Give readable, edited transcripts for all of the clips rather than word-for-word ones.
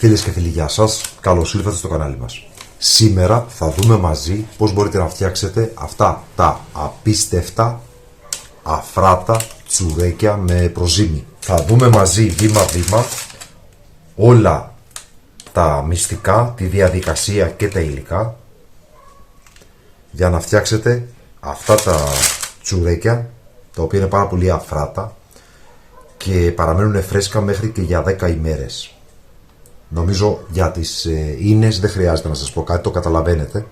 Φίλες και φίλοι, γεια σας. Καλώς ήρθατε στο κανάλι μας. Σήμερα θα δούμε μαζί πώς μπορείτε να φτιάξετε αυτά τα απίστευτα αφράτα τσουρέκια με προζύμι. Θα δούμε μαζί βήμα-βήμα όλα τα μυστικά, τη διαδικασία και τα υλικά για να φτιάξετε αυτά τα τσουρέκια, τα οποία είναι πάρα πολύ αφράτα και παραμένουν φρέσκα μέχρι και για 10 ημέρες. Νομίζω για τις ίνες δεν χρειάζεται να σας πω κάτι, το καταλαβαίνετε.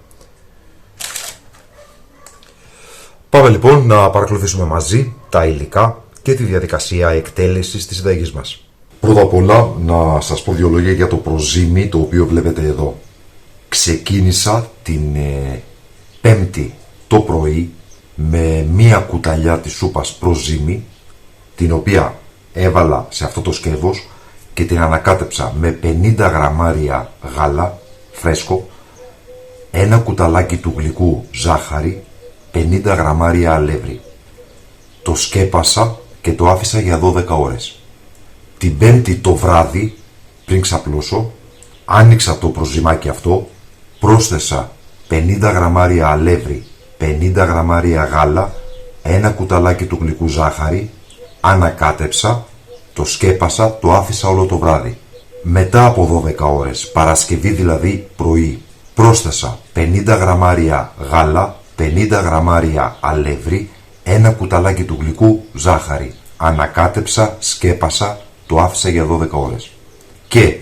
Πάμε λοιπόν να παρακολουθήσουμε μαζί τα υλικά και τη διαδικασία εκτέλεσης της συνταγής μας. Πρώτα απ' όλα να σας πω δύο λόγια για το προζύμι, το οποίο βλέπετε εδώ. Ξεκίνησα την Πέμπτη το πρωί με μία κουταλιά της σούπας προζύμι, την οποία έβαλα σε αυτό το σκεύος και την ανακάτεψα με 50 γραμμάρια γάλα φρέσκο, ένα κουταλάκι του γλυκού ζάχαρη, 50 γραμμάρια αλεύρι. Το σκέπασα και το άφησα για 12 ώρες. Την Πέμπτη το βράδυ, πριν ξαπλώσω, άνοιξα το προζυμάκι αυτό, πρόσθεσα 50 γραμμάρια αλεύρι, 50 γραμμάρια γάλα, ένα κουταλάκι του γλυκού ζάχαρη, ανακάτεψα, το σκέπασα, το άφησα όλο το βράδυ. Μετά από 12 ώρες, Παρασκευή δηλαδή πρωί, πρόσθεσα 50 γραμμάρια γάλα, 50 γραμμάρια αλεύρι, ένα κουταλάκι του γλυκού ζάχαρη. Ανακάτεψα, σκέπασα, το άφησα για 12 ώρες. Και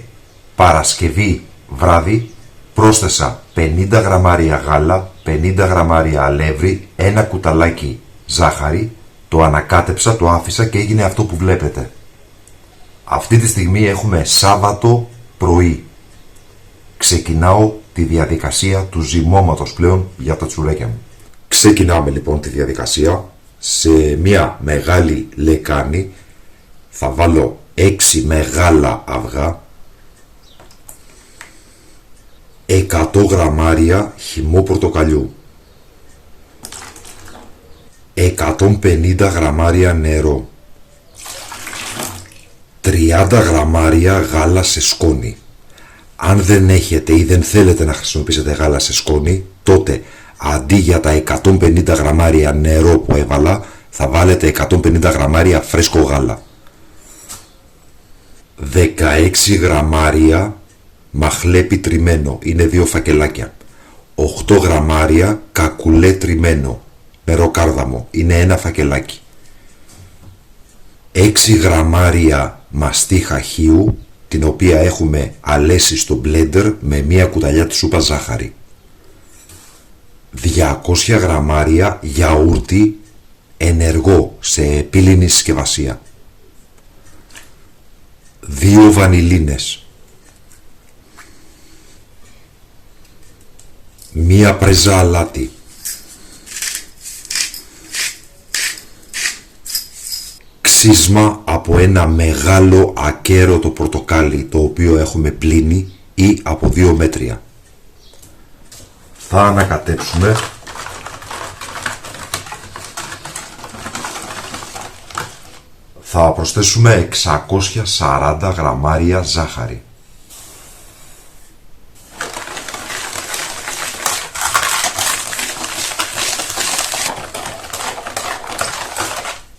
Παρασκευή βράδυ, πρόσθεσα 50 γραμμάρια γάλα, 50 γραμμάρια αλεύρι, ένα κουταλάκι ζάχαρη, το ανακάτεψα, το άφησα και έγινε αυτό που βλέπετε. Αυτή τη στιγμή έχουμε Σάββατο πρωί. Ξεκινάω τη διαδικασία του ζυμώματος πλέον για τα τσουρέκια μου. Ξεκινάμε λοιπόν τη διαδικασία. Σε μια μεγάλη λεκάνη θα βάλω 6 μεγάλα αυγά, 100 γραμμάρια χυμό πορτοκαλιού, 150 γραμμάρια νερό, 30 γραμμάρια γάλα σε σκόνη. Αν δεν έχετε ή δεν θέλετε να χρησιμοποιήσετε γάλα σε σκόνη, τότε αντί για τα 150 γραμμάρια νερό που έβαλα, θα βάλετε 150 γραμμάρια φρέσκο γάλα. 16 γραμμάρια μαχλέπι τριμμένο, είναι 2 φακελάκια. 8 γραμμάρια κακουλέ τριμμένο, μεροκάρδαμο, είναι 1 φακελάκι. 6 γραμμάρια μαστί χαχείου, την οποία έχουμε αλέσει στο μπλέντερ με μία κουταλιά της σούπας ζάχαρη. 200 γραμμάρια γιαούρτι ενεργό σε πύληνη συσκευασία. 2 βανιλίνες. Μία πρεζά αλάτι. Ξύσμα από ένα μεγάλο ακέρωτο πορτοκάλι, το οποίο έχουμε πλύνει, ή από 2 μέτρια. Θα ανακατέψουμε θα προσθέσουμε 640 γραμμάρια ζάχαρη.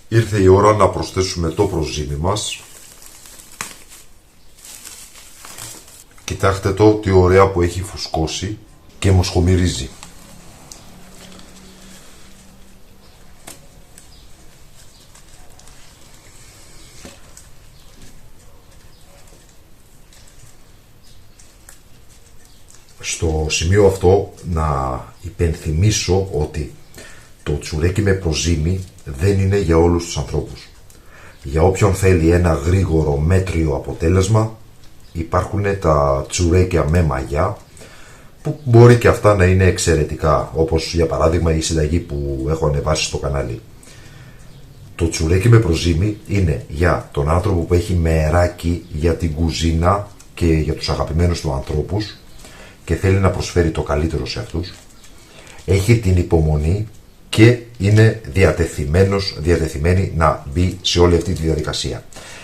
Ήρθε η ώρα να προσθέσουμε το προζύμι μας. Κοιτάξτε το τι ωραία που έχει φουσκώσει και μοσχομυρίζει. Στο σημείο αυτό να υπενθυμίσω ότι το τσουρέκι με προζύμι δεν είναι για όλους τους ανθρώπους. Για όποιον θέλει ένα γρήγορο μέτριο αποτέλεσμα, υπάρχουν τα τσουρέκια με μαγιά, που μπορεί και αυτά να είναι εξαιρετικά, όπως για παράδειγμα η συνταγή που έχω ανεβάσει στο κανάλι. Το τσουρέκι με προζύμι είναι για τον άνθρωπο που έχει μεράκι για την κουζίνα και για τους αγαπημένους του ανθρώπους και θέλει να προσφέρει το καλύτερο σε αυτούς. Έχει την υπομονή και είναι διατεθειμένη να μπει σε όλη αυτή τη διαδικασία.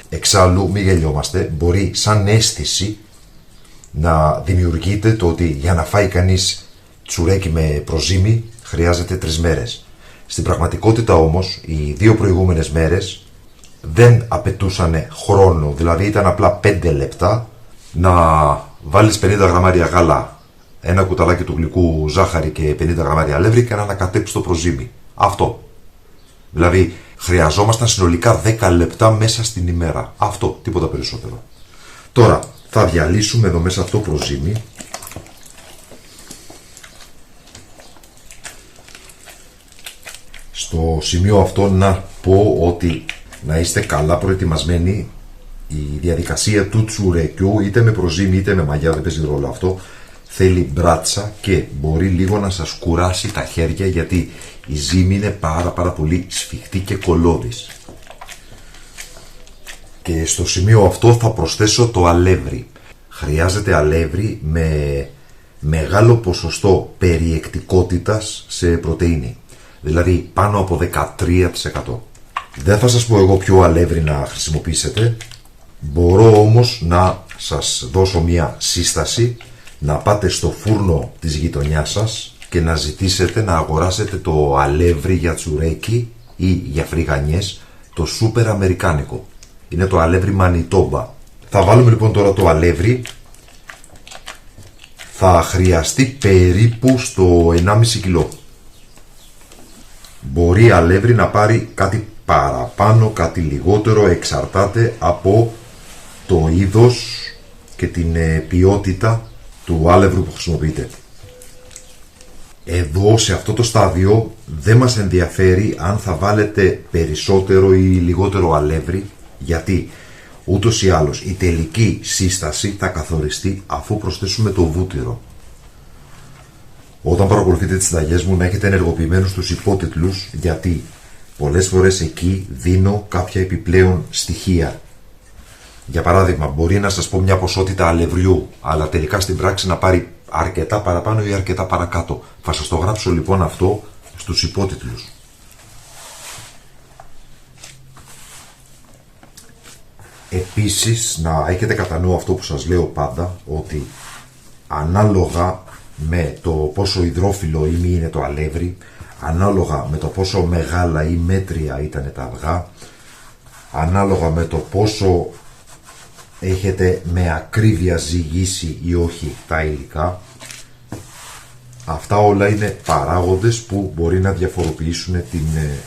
Εξάλλου, μην γελιόμαστε, μπορεί σαν αίσθηση να δημιουργείται το ότι για να φάει κανείς τσουρέκι με προζύμι χρειάζεται 3 μέρες. Στην πραγματικότητα όμως οι 2 προηγούμενες μέρες δεν απαιτούσαν χρόνο, δηλαδή ήταν απλά 5 λεπτά να βάλεις 50 γραμμάρια γάλα, ένα κουταλάκι του γλυκού ζάχαρη και 50 γραμμάρια αλεύρι και να ανακατέψεις το προζύμι. Αυτό. Δηλαδή χρειαζόμασταν συνολικά 10 λεπτά μέσα στην ημέρα. Αυτό, τίποτα περισσότερο. Τώρα θα διαλύσουμε εδώ μέσα αυτό το προζύμι. Στο σημείο αυτό να πω ότι να είστε καλά προετοιμασμένοι. Η διαδικασία του τσουρεκιού, είτε με προζύμι είτε με μαγιά, δεν παίζει ρόλο αυτό, θέλει μπράτσα και μπορεί λίγο να σας κουράσει τα χέρια, γιατί η ζύμη είναι πάρα πολύ σφιχτή και κολώδης. Και στο σημείο αυτό θα προσθέσω το αλεύρι. Χρειάζεται αλεύρι με μεγάλο ποσοστό περιεκτικότητας σε πρωτεΐνη, δηλαδή πάνω από 13%. Δεν θα σας πω εγώ ποιο αλεύρι να χρησιμοποιήσετε. Μπορώ όμως να σας δώσω μια σύσταση, να πάτε στο φούρνο της γειτονιάς σας και να ζητήσετε να αγοράσετε το αλεύρι για τσουρέκι ή για φρυγανιές, το σούπερ αμερικάνικο. Είναι το αλεύρι Μανιτόμπα. Θα βάλουμε λοιπόν τώρα το αλεύρι. Θα χρειαστεί περίπου στο 1,5 κιλό. Μπορεί αλεύρι να πάρει κάτι παραπάνω, κάτι λιγότερο, εξαρτάται από το είδος και την ποιότητα του άλευρου που χρησιμοποιείτε. Εδώ σε αυτό το στάδιο δεν μας ενδιαφέρει αν θα βάλετε περισσότερο ή λιγότερο αλεύρι, γιατί ούτως ή άλλως η τελική σύσταση θα καθοριστεί αφού προσθέσουμε το βούτυρο. Όταν παρακολουθείτε τις συνταγές μου να έχετε ενεργοποιημένους τους υπότιτλους, γιατί πολλές φορές εκεί δίνω κάποια επιπλέον στοιχεία. Για παράδειγμα, μπορεί να σας πω μια ποσότητα αλευριού, αλλά τελικά στην πράξη να πάρει αρκετά παραπάνω ή αρκετά παρακάτω. Θα σας το γράψω λοιπόν αυτό στους υπότιτλους. Επίσης, να έχετε κατά νου αυτό που σας λέω πάντα, ότι ανάλογα με το πόσο υδρόφυλλο ή μη είναι το αλεύρι, ανάλογα με το πόσο μεγάλα ή μέτρια ήταν τα αυγά, ανάλογα με το πόσο έχετε με ακρίβεια ζυγίσει ή όχι τα υλικά, αυτά όλα είναι παράγοντες που μπορεί να διαφοροποιήσουν την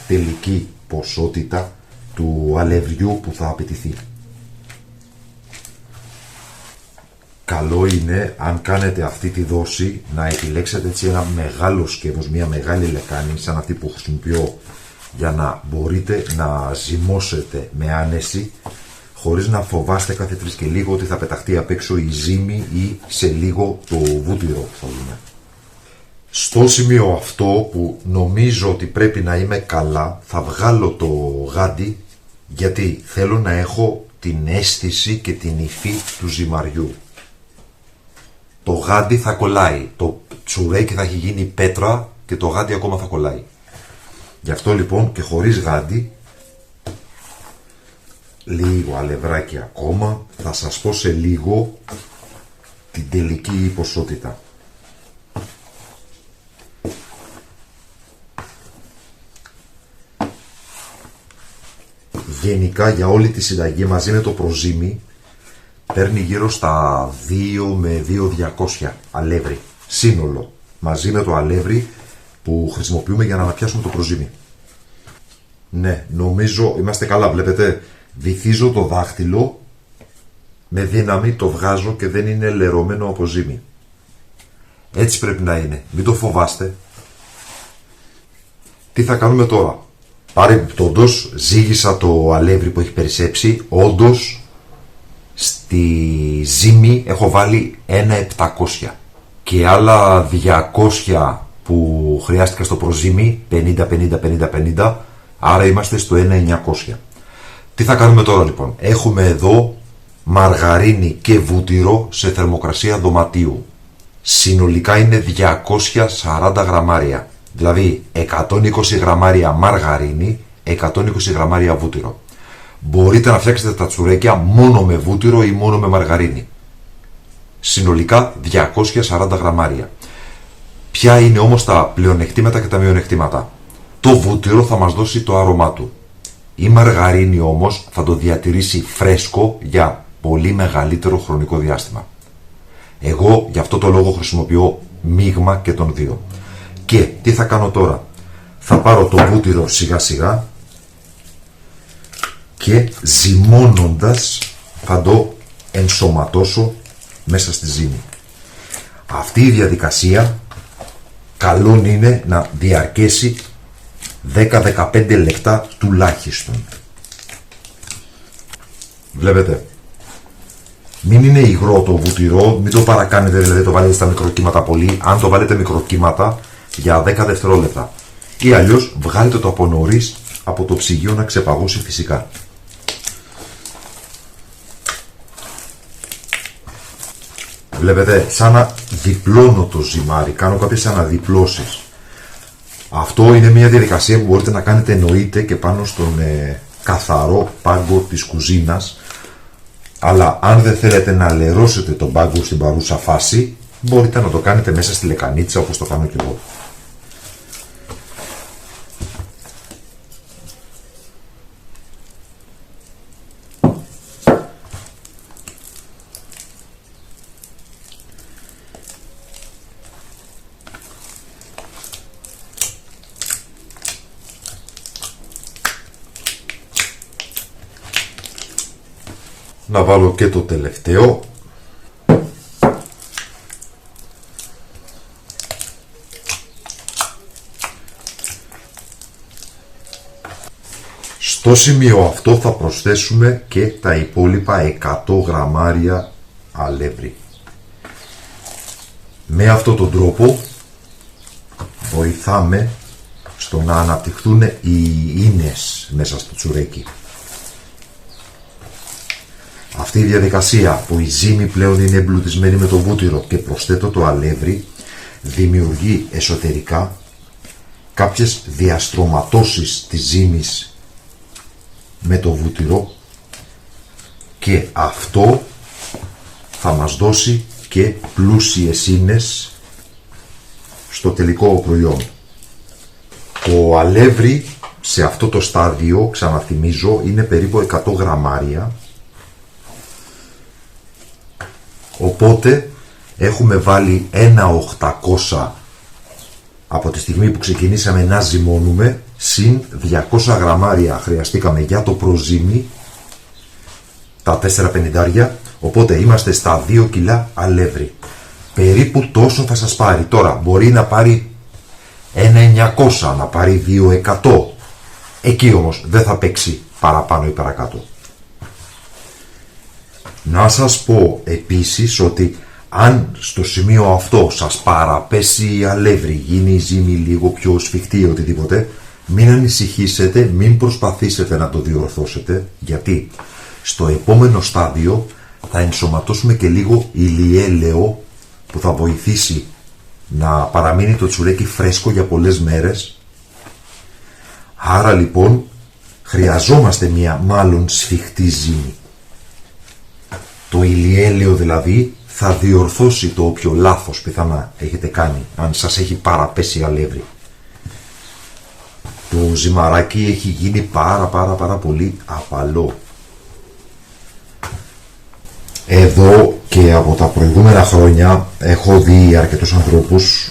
τελική ποσότητα του αλευριού που θα απαιτηθεί. Καλό είναι, αν κάνετε αυτή τη δόση, να επιλέξετε έτσι ένα μεγάλο σκεύος, μια μεγάλη λεκάνη σαν αυτή που χρησιμοποιώ, για να μπορείτε να ζυμώσετε με άνεση, χωρίς να φοβάστε κάθε 3 και λίγο ότι θα πεταχτεί απ' έξω η ζύμη ή σε λίγο το βούτυρο που θα δούμε. Στο σημείο αυτό που νομίζω ότι πρέπει να είμαι καλά, θα βγάλω το γάντι, γιατί θέλω να έχω την αίσθηση και την υφή του ζυμαριού. Το γάντι θα κολλάει, το τσουρέκι θα έχει γίνει πέτρα και το γάντι ακόμα θα κολλάει. Γι' αυτό λοιπόν και χωρίς γάντι, λίγο αλευράκι ακόμα, θα σας πω σε λίγο την τελική ποσότητα. Γενικά για όλη τη συνταγή μαζί με το προζύμι παίρνει γύρω στα 2 με 2.200 αλεύρι σύνολο, μαζί με το αλεύρι που χρησιμοποιούμε για να αναπιάσουμε το προζύμι. Ναι, νομίζω είμαστε καλά, βλέπετε, βυθίζω το δάχτυλο με δύναμη, το βγάζω και δεν είναι λερωμένο από ζύμι. Έτσι πρέπει να είναι, μην το φοβάστε. Τι θα κάνουμε τώρα? Παρεμπιπτόντως, ζύγισα το αλεύρι που έχει περισσέψει. Όντως, στη ζύμη έχω βάλει 1.700 και άλλα 200 που χρειάστηκα στο προζύμι, 50-50-50-50, άρα είμαστε στο 1.900. Τι θα κάνουμε τώρα λοιπόν? Έχουμε εδώ μαργαρίνη και βούτυρο σε θερμοκρασία δωματίου. Συνολικά είναι 240 γραμμάρια. Δηλαδή 120 γραμμάρια μαργαρίνη, 120 γραμμάρια βούτυρο. Μπορείτε να φτιάξετε τα τσουρέκια μόνο με βούτυρο ή μόνο με μαργαρίνη. συνολικά 240 γραμμάρια. Ποια είναι όμως τα πλεονεκτήματα και τα μειονεκτήματα? Το βούτυρο θα μας δώσει το άρωμά του. Η μαργαρίνη όμως θα το διατηρήσει φρέσκο για πολύ μεγαλύτερο χρονικό διάστημα. Εγώ γι' αυτό το λόγο χρησιμοποιώ μείγμα και των δύο. Και τι θα κάνω τώρα? Θα πάρω το βούτυρο σιγά σιγά και ζυμώνοντας θα το ενσωματώσω μέσα στη ζύμη. Αυτή η διαδικασία καλό είναι να διαρκέσει 10-15 λεπτά τουλάχιστον. Βλέπετε, μην είναι υγρό το βούτυρο, μην το παρακάνετε, δηλαδή το βάλετε στα μικροκύματα πολύ. Αν το βάλετε μικροκύματα για 10 δευτερόλεπτα ή αλλιώς βγάλετε το από νωρίς από το ψυγείο να ξεπαγώσει φυσικά. Βλέπετε, σαν να διπλώνω το ζυμάρι, κάνω κάποιες αναδιπλώσεις. Αυτό είναι μια διαδικασία που μπορείτε να κάνετε εννοείται και πάνω στον καθαρό πάγκο της κουζίνας, αλλά αν δεν θέλετε να λερώσετε τον πάγκο στην παρούσα φάση, μπορείτε να το κάνετε μέσα στη λεκανίτσα όπως το κάνω και εγώ. Να βάλω και το τελευταίο. Στο σημείο αυτό θα προσθέσουμε και τα υπόλοιπα 100 γραμμάρια αλεύρι. Με αυτόν τον τρόπο βοηθάμε στο να αναπτυχθούν οι ίνες μέσα στο τσουρέκι. Αυτή η διαδικασία που η ζύμη πλέον είναι εμπλουτισμένη με το βούτυρο και προσθέτω το αλεύρι δημιουργεί εσωτερικά κάποιες διαστρωματώσεις της ζύμης με το βούτυρο και αυτό θα μας δώσει και πλούσιες ίνες στο τελικό προϊόν. Το αλεύρι σε αυτό το στάδιο, ξαναθυμίζω, είναι περίπου 100 γραμμάρια. Οπότε έχουμε βάλει ένα 800 από τη στιγμή που ξεκινήσαμε να ζυμώνουμε, συν 200 γραμμάρια χρειαστήκαμε για το προζύμι, τα 450, οπότε είμαστε στα 2 κιλά αλεύρι. Περίπου τόσο θα σας πάρει. Τώρα μπορεί να πάρει ένα 900, να πάρει 200, εκεί όμως δεν θα παίξει παραπάνω ή παρακάτω. Να σας πω επίσης ότι αν στο σημείο αυτό σας παραπέσει η αλεύρι, γίνει η ζύμη λίγο πιο σφιχτή ή οτιδήποτε, μην ανησυχήσετε, μην προσπαθήσετε να το διορθώσετε, γιατί στο επόμενο στάδιο θα ενσωματώσουμε και λίγο ηλιέλαιο που θα βοηθήσει να παραμείνει το τσουρέκι φρέσκο για πολλές μέρες. Άρα λοιπόν χρειαζόμαστε μια μάλλον σφιχτή ζύμη. Το ηλιέλαιο δηλαδή θα διορθώσει το όποιο λάθος πιθανά έχετε κάνει, αν σας έχει παραπέσει αλεύρι. Το ζυμαράκι έχει γίνει πάρα πολύ απαλό. Εδώ και από τα προηγούμενα χρόνια έχω δει αρκετούς ανθρώπους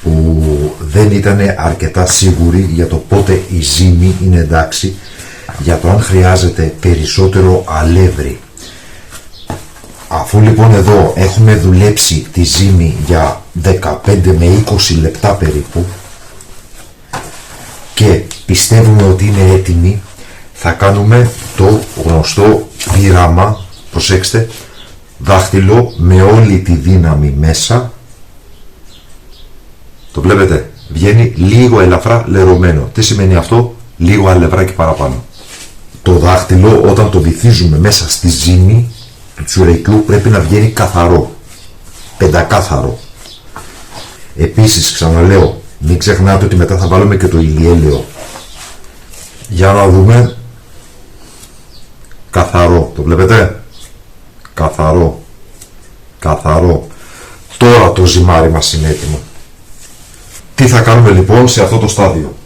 που δεν ήταν αρκετά σίγουροι για το πότε η ζύμη είναι εντάξει, για το αν χρειάζεται περισσότερο αλεύρι. Αφού λοιπόν εδώ έχουμε δουλέψει τη ζύμη για 15 με 20 λεπτά περίπου και πιστεύουμε ότι είναι έτοιμη, θα κάνουμε το γνωστό πείραμα, προσέξτε, δάχτυλο με όλη τη δύναμη μέσα. Το βλέπετε, βγαίνει λίγο ελαφρά λερωμένο. Τι σημαίνει αυτό? Λίγο αλευράκι παραπάνω. Το δάχτυλο όταν το βυθίζουμε μέσα στη ζύμη του τσουρεκιού πρέπει να βγαίνει καθαρό, πεντακάθαρο. Επίσης ξαναλέω, μην ξεχνάτε ότι μετά θα βάλουμε και το ηλιέλαιο. Για να δούμε. Καθαρό, το βλέπετε? Καθαρό. Καθαρό. Τώρα το ζυμάρι μας είναι έτοιμο. Τι θα κάνουμε λοιπόν σε αυτό το στάδιο?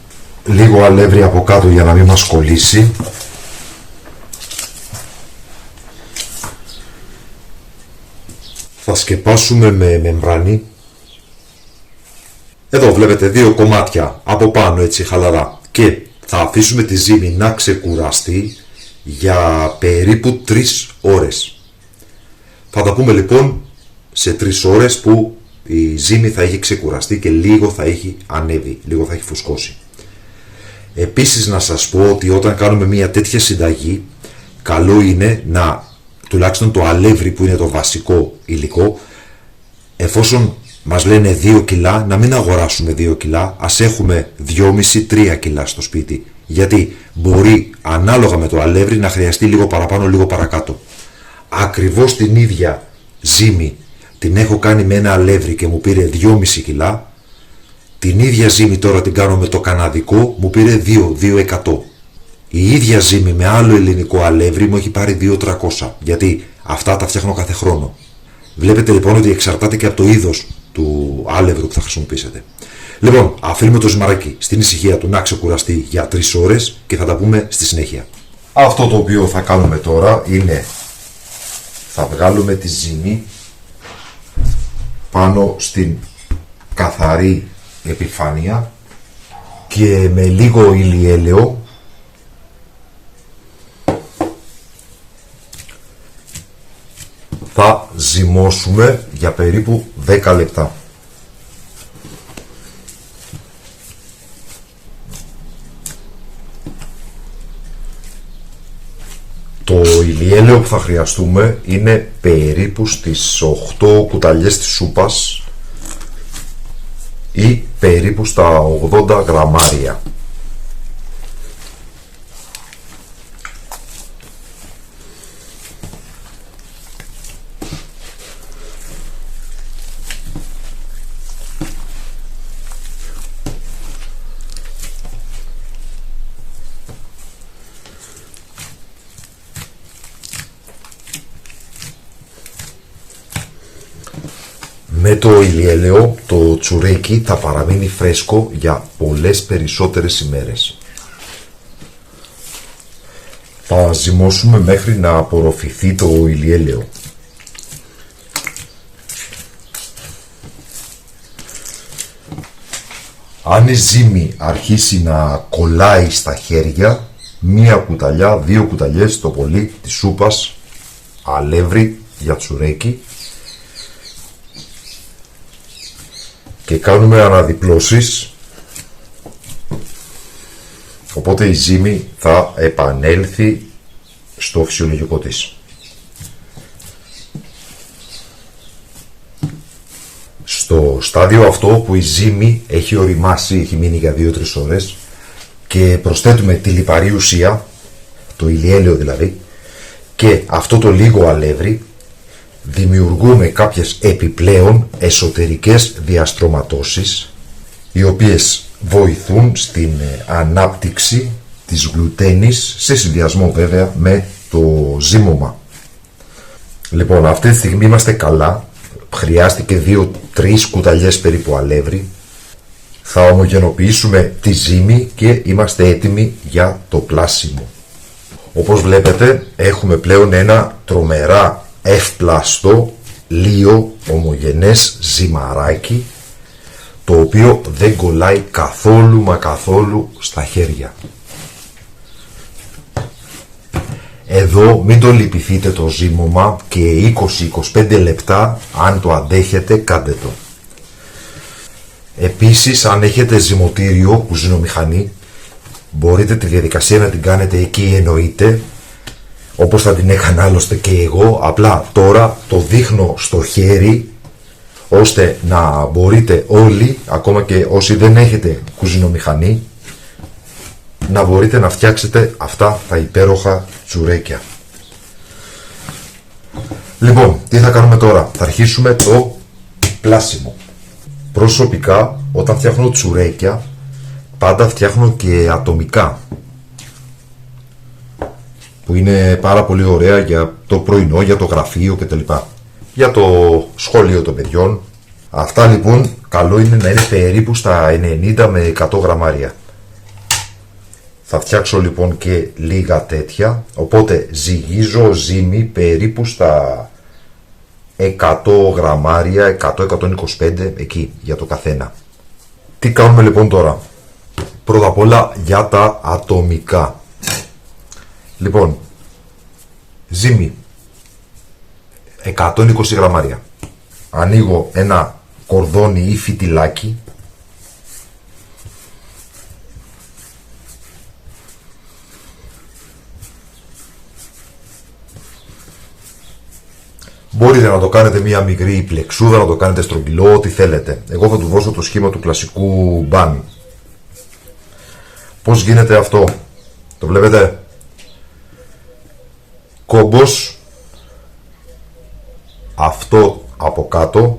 Λίγο αλεύρι από κάτω για να μην μας κολλήσει. Θα σκεπάσουμε με μεμβράνη. Εδώ βλέπετε δύο κομμάτια από πάνω έτσι χαλαρά. Και θα αφήσουμε τη ζύμη να ξεκουραστεί για περίπου 3 ώρες. Θα τα πούμε λοιπόν σε 3 ώρες που η ζύμη θα έχει ξεκουραστεί και λίγο θα έχει ανέβει, λίγο θα έχει φουσκώσει. Επίσης να σας πω ότι όταν κάνουμε μια τέτοια συνταγή, καλό είναι να, τουλάχιστον το αλεύρι που είναι το βασικό υλικό, εφόσον μας λένε 2 κιλά, να μην αγοράσουμε 2 κιλά, ας έχουμε 2,5-3 κιλά στο σπίτι. Γιατί μπορεί ανάλογα με το αλεύρι να χρειαστεί λίγο παραπάνω, λίγο παρακάτω. Ακριβώς την ίδια ζύμη την έχω κάνει με ένα αλεύρι και μου πήρε 2,5 κιλά. Την ίδια ζύμη τώρα την κάνω με το καναδικό, μου πήρε 2.100. Η ίδια ζύμη με άλλο ελληνικό αλεύρι μου έχει πάρει 2.300. Γιατί αυτά τα φτιάχνω κάθε χρόνο. Βλέπετε λοιπόν ότι εξαρτάται και από το είδος του άλευρου που θα χρησιμοποιήσετε. Λοιπόν, αφήνουμε το ζυμαράκι στην ησυχία του να ξεκουραστεί για 3 ώρες και θα τα πούμε στη συνέχεια. Αυτό το οποίο θα κάνουμε τώρα είναι θα βγάλουμε τη ζύμη πάνω στην καθαρή επιφάνεια και με λίγο ηλιέλαιο θα ζυμώσουμε για περίπου 10 λεπτά. Το ηλιέλαιο που θα χρειαστούμε είναι περίπου στις 8 κουταλιές της σούπας ή περίπου στα 80 γραμμάρια. Με το ηλιέλαιο το τσουρέκι θα παραμείνει φρέσκο για πολλές περισσότερες ημέρες. Θα ζυμώσουμε μέχρι να απορροφηθεί το ηλιέλαιο. Αν η ζύμη αρχίσει να κολλάει στα χέρια, 1 κουταλιά, 2 κουταλιές το πολύ της σούπας αλεύρι για τσουρέκι και κάνουμε αναδιπλώσεις, οπότε η ζύμη θα επανέλθει στο φυσιολογικό της. Στο στάδιο αυτό που η ζύμη έχει ωριμάσει, έχει μείνει για 2-3 ώρες και προσθέτουμε τη λιπαρή ουσία, το ηλιέλαιο δηλαδή, και αυτό το λίγο αλεύρι, δημιουργούμε κάποιες επιπλέον εσωτερικές διαστρωματώσεις οι οποίες βοηθούν στην ανάπτυξη της γλουτένης σε συνδυασμό βέβαια με το ζύμωμα. Λοιπόν, αυτή τη στιγμή είμαστε καλά, χρειάστηκε 2-3 κουταλιές περίπου αλεύρι. Θα ομογενοποιήσουμε τη ζύμη και είμαστε έτοιμοι για το πλάσιμο. Όπως βλέπετε έχουμε πλέον ένα τρομερά ευπλαστό, λίο, ομογενές ζυμαράκι, το οποίο δεν κολλάει καθόλου μα καθόλου στα χέρια. Εδώ μην το λυπηθείτε το ζύμωμα και 20-25 λεπτά, αν το αντέχετε κάντε το. Επίσης αν έχετε ζυμωτήριο, κουζινομηχανή, μπορείτε τη διαδικασία να την κάνετε εκεί εννοείται, όπως θα την έκανα άλλωστε και εγώ, απλά τώρα το δείχνω στο χέρι ώστε να μπορείτε όλοι, ακόμα και όσοι δεν έχετε κουζινομηχανή, να μπορείτε να φτιάξετε αυτά τα υπέροχα τσουρέκια. Λοιπόν, τι θα κάνουμε τώρα? Θα αρχίσουμε το πλάσιμο. Προσωπικά, όταν φτιάχνω τσουρέκια, πάντα φτιάχνω και ατομικά, που είναι πάρα πολύ ωραία για το πρωινό, για το γραφείο κτλ. για το σχολείο των παιδιών. Αυτά λοιπόν καλό είναι να είναι περίπου στα 90 με 100 γραμμάρια. Θα φτιάξω λοιπόν και λίγα τέτοια, οπότε ζυγίζω ζύμη περίπου στα 100 γραμμάρια, 100-125 εκεί για το καθένα. Τι κάνουμε λοιπόν τώρα? Πρώτα απ' όλα για τα ατομικά. Λοιπόν, ζύμη 120 γραμμάρια. Ανοίγω ένα κορδόνι ή φιτιλάκι. Μπορείτε να το κάνετε μία μικρή πλεξούδα, να το κάνετε στρογγυλό, ό,τι θέλετε. Εγώ θα του δώσω το σχήμα του κλασικού μπαν. Πώς γίνεται αυτό? Το βλέπετε? Κόμπος, αυτό από κάτω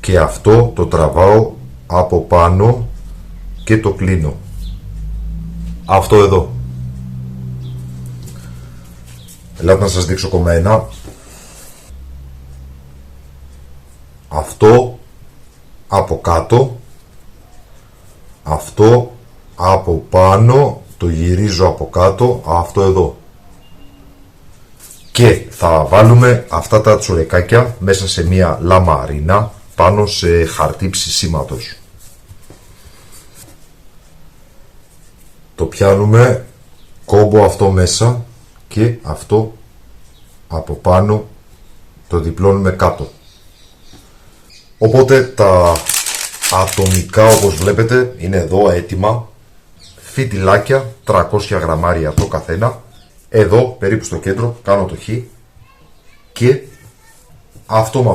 και αυτό το τραβάω από πάνω και το κλείνω. Αυτό εδώ. Ελάτε να σας δείξω κομμένα. Αυτό από κάτω, αυτό από πάνω, το γυρίζω από κάτω, αυτό εδώ. Και θα βάλουμε αυτά τα τσουρεκάκια μέσα σε μία λαμαρίνα πάνω σε χαρτί ψησίματος. Το πιάνουμε, κόμπο αυτό μέσα και αυτό από πάνω το διπλώνουμε κάτω. Οπότε τα ατομικά, όπως βλέπετε, είναι εδώ έτοιμα. Φιτιλάκια 300 γραμμάρια το καθένα. Εδώ περίπου στο κέντρο κάνω το χ και αυτό με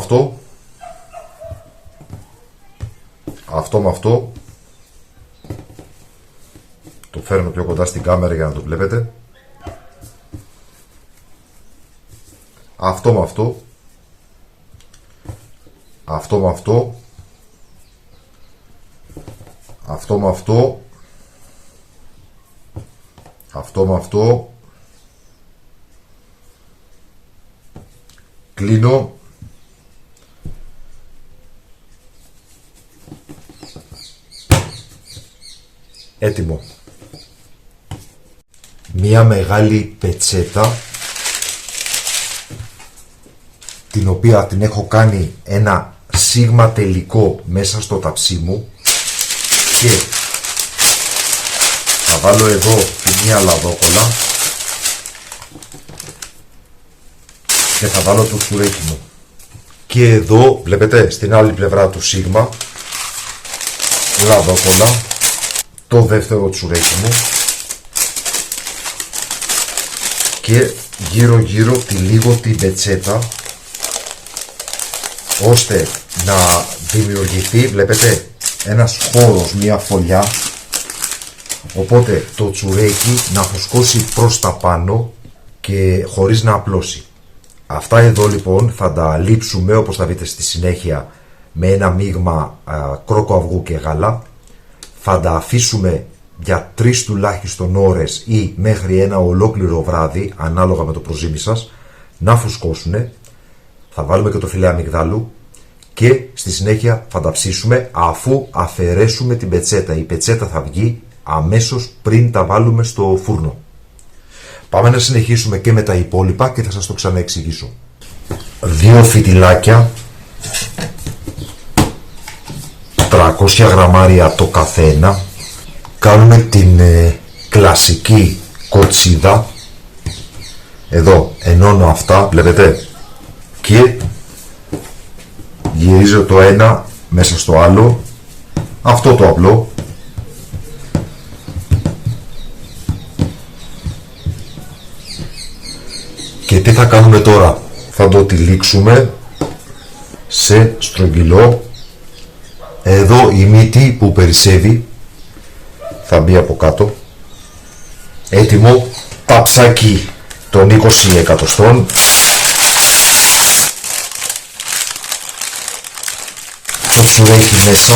αυτό το φέρνω πιο κοντά στην κάμερα για να το βλέπετε. Αυτό με αυτό, αυτό με αυτό, αυτό με αυτό, αυτό με αυτό, κλείνω, έτοιμο. Μία μεγάλη πετσέτα, την οποία την έχω κάνει ένα σίγμα τελικό μέσα στο ταψί μου και θα βάλω εδώ τη μία λαδόκολλα και θα βάλω το τσουρέκι μου. Και εδώ βλέπετε στην άλλη πλευρά του σίγμα λαδόκολλα, το δεύτερο τσουρέκι μου και γύρω γύρω τυλίγω την πετσέτα ώστε να δημιουργηθεί, βλέπετε, ένας χώρος, μια φωλιά, οπότε το τσουρέκι να φουσκώσει προς τα πάνω και χωρίς να απλώσει. Αυτά εδώ λοιπόν θα τα λείψουμε, όπως θα δείτε στη συνέχεια, με ένα μείγμα κρόκο αυγού και γάλα. Θα τα αφήσουμε για 3 τουλάχιστον ώρες ή μέχρι ένα ολόκληρο βράδυ, ανάλογα με το προζύμι σας, να φουσκώσουν. Θα βάλουμε και το φιλέ αμυγδάλου και στη συνέχεια θα τα ψήσουμε αφού αφαιρέσουμε την πετσέτα. Η πετσέτα θα βγει αμέσως πριν τα βάλουμε στο φούρνο. Πάμε να συνεχίσουμε και με τα υπόλοιπα και θα σας το ξαναεξηγήσω. 2 φιτιλάκια, 300 γραμμάρια το καθένα. Κάνουμε την κλασική κοτσίδα. Εδώ ενώνω αυτά, βλέπετε, και γυρίζω το ένα μέσα στο άλλο, αυτό το απλό. Και τι θα κάνουμε τώρα? Θα το τυλίξουμε σε στρογγυλό. Εδώ η μύτη που περισσεύει θα μπει από κάτω. Έτοιμο ταψάκι των 20 εκατοστών. Το τσουρέκι μέσα.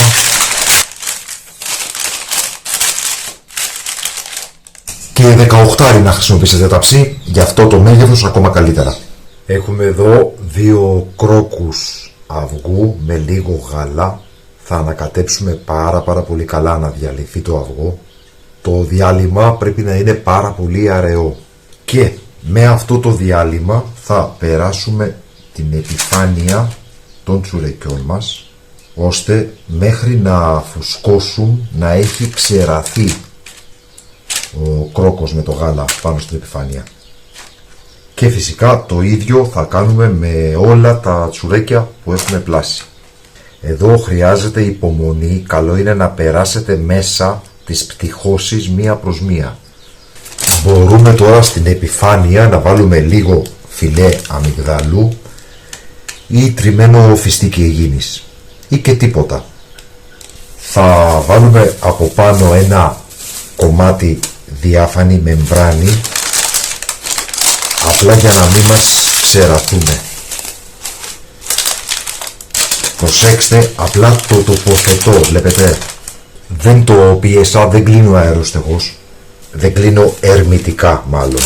Και 18 να χρησιμοποιήσετε ταψί, γι' αυτό το μέγεθος ακόμα καλύτερα. Έχουμε εδώ 2 κρόκους αυγού με λίγο γάλα. Θα ανακατέψουμε πάρα πολύ καλά να διαλυθεί το αυγό. Το διάλειμμα πρέπει να είναι πάρα πολύ αραιό. Και με αυτό το διάλειμμα θα περάσουμε την επιφάνεια των τσουρεκιών μας, ώστε μέχρι να φουσκώσουν να έχει ξεραθεί ο κρόκος με το γάλα πάνω στην επιφάνεια. Και φυσικά το ίδιο θα κάνουμε με όλα τα τσουρέκια που έχουμε πλάσει. Εδώ χρειάζεται υπομονή, καλό είναι να περάσετε μέσα τις πτυχώσεις μία προς μία. Μπορούμε τώρα στην επιφάνεια να βάλουμε λίγο φιλέ αμυγδαλού ή τριμμένο φιστίκι αιγίνης ή και τίποτα. Θα βάλουμε από πάνω ένα κομμάτι διάφανη μεμβράνη, απλά για να μην μας ξερατούμε. Προσέξτε, απλά το τοποθετώ, βλέπετε, δεν το πίεσα, δεν κλείνω αεροστεγός, δεν κλείνω ερμητικά μάλλον.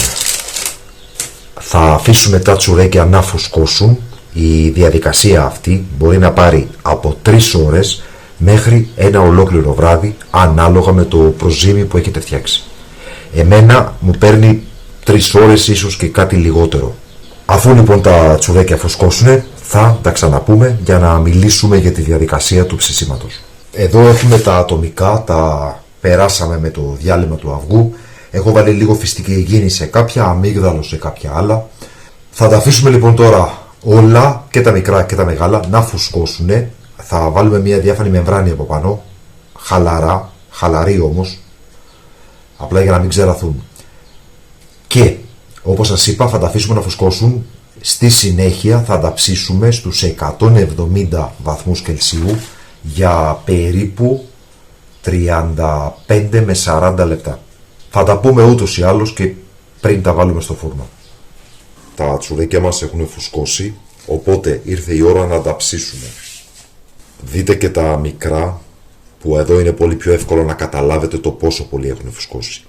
Θα αφήσουμε τα τσουρέκια να φουσκώσουν. Η διαδικασία αυτή μπορεί να πάρει από 3 ώρες μέχρι ένα ολόκληρο βράδυ, ανάλογα με το προζύμι που έχετε φτιάξει. Εμένα μου παίρνει 3 ώρες, ίσως και κάτι λιγότερο. Αφού λοιπόν τα τσουρέκια φουσκώσουν, θα τα ξαναπούμε για να μιλήσουμε για τη διαδικασία του ψησίματος. Εδώ έχουμε τα ατομικά, τα περάσαμε με το διάλειμμα του αυγού. Έχω βάλει λίγο φιστική αιγίνη σε κάποια, αμύγδαλο σε κάποια άλλα. Θα τα αφήσουμε λοιπόν τώρα όλα, και τα μικρά και τα μεγάλα, να φουσκώσουν. Θα βάλουμε μια διάφανη μεμβράνη από πάνω, χαλαρή όμως, απλά για να μην ξεραθούν. Και όπως σας είπα, θα τα αφήσουμε να φουσκώσουν. Στη συνέχεια θα τα ψήσουμε στους 170 βαθμούς Κελσίου για περίπου 35 με 40 λεπτά. Θα τα πούμε ούτως ή άλλως και πριν τα βάλουμε στο φούρνο. Τα τσουρέκια μας έχουν φουσκώσει, οπότε ήρθε η ώρα να τα ψήσουμε. Δείτε και τα μικρά, που εδώ είναι πολύ πιο εύκολο να καταλάβετε το πόσο πολύ έχουν φουσκώσει.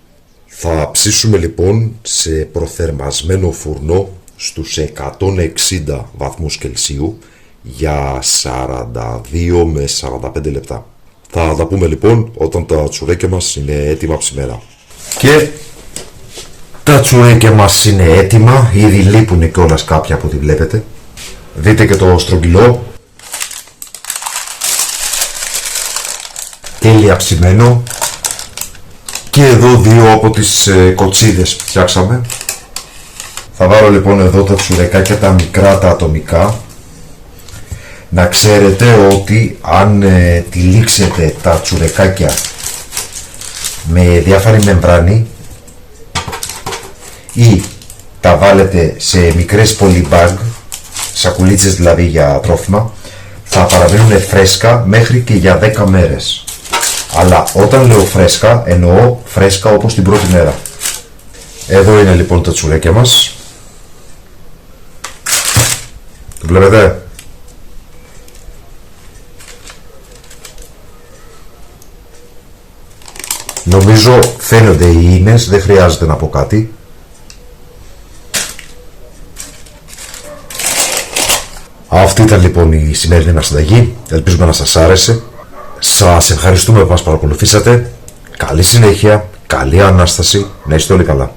Θα ψήσουμε λοιπόν σε προθερμασμένο φουρνό στους 160 βαθμούς Κελσίου για 42 με 45 λεπτά. Θα τα πούμε λοιπόν όταν τα τσουρέκια μας είναι έτοιμα ψημέρα. Και τα τσουρέκια μας είναι έτοιμα, ήδη λείπουν κιόλας κάποια από ό,τι βλέπετε. Δείτε και το στρογγυλό. Τέλεια ψημένο. Και εδώ 2 από τις κοτσίδες που φτιάξαμε. Θα βάλω λοιπόν εδώ τα τσουρεκάκια τα μικρά, τα ατομικά. Να ξέρετε ότι αν τυλίξετε τα τσουρεκάκια με διάφανη μεμβράνη ή τα βάλετε σε μικρές πολυμπάγκ, σακουλίτσες δηλαδή για τρόφιμα, θα παραμείνουν φρέσκα μέχρι και για 10 μέρες. Αλλά όταν λέω φρέσκα, εννοώ φρέσκα όπως την πρώτη μέρα. Εδώ είναι λοιπόν τα τσουρέκια μας. Το βλέπετε? Νομίζω φαίνονται οι ίνες, δεν χρειάζεται να πω κάτι. Αυτή ήταν λοιπόν η σημερινή μας συνταγή. Ελπίζουμε να σας άρεσε. Σας ευχαριστούμε που μας παρακολουθήσατε. Καλή συνέχεια, καλή Ανάσταση, να είστε όλοι καλά.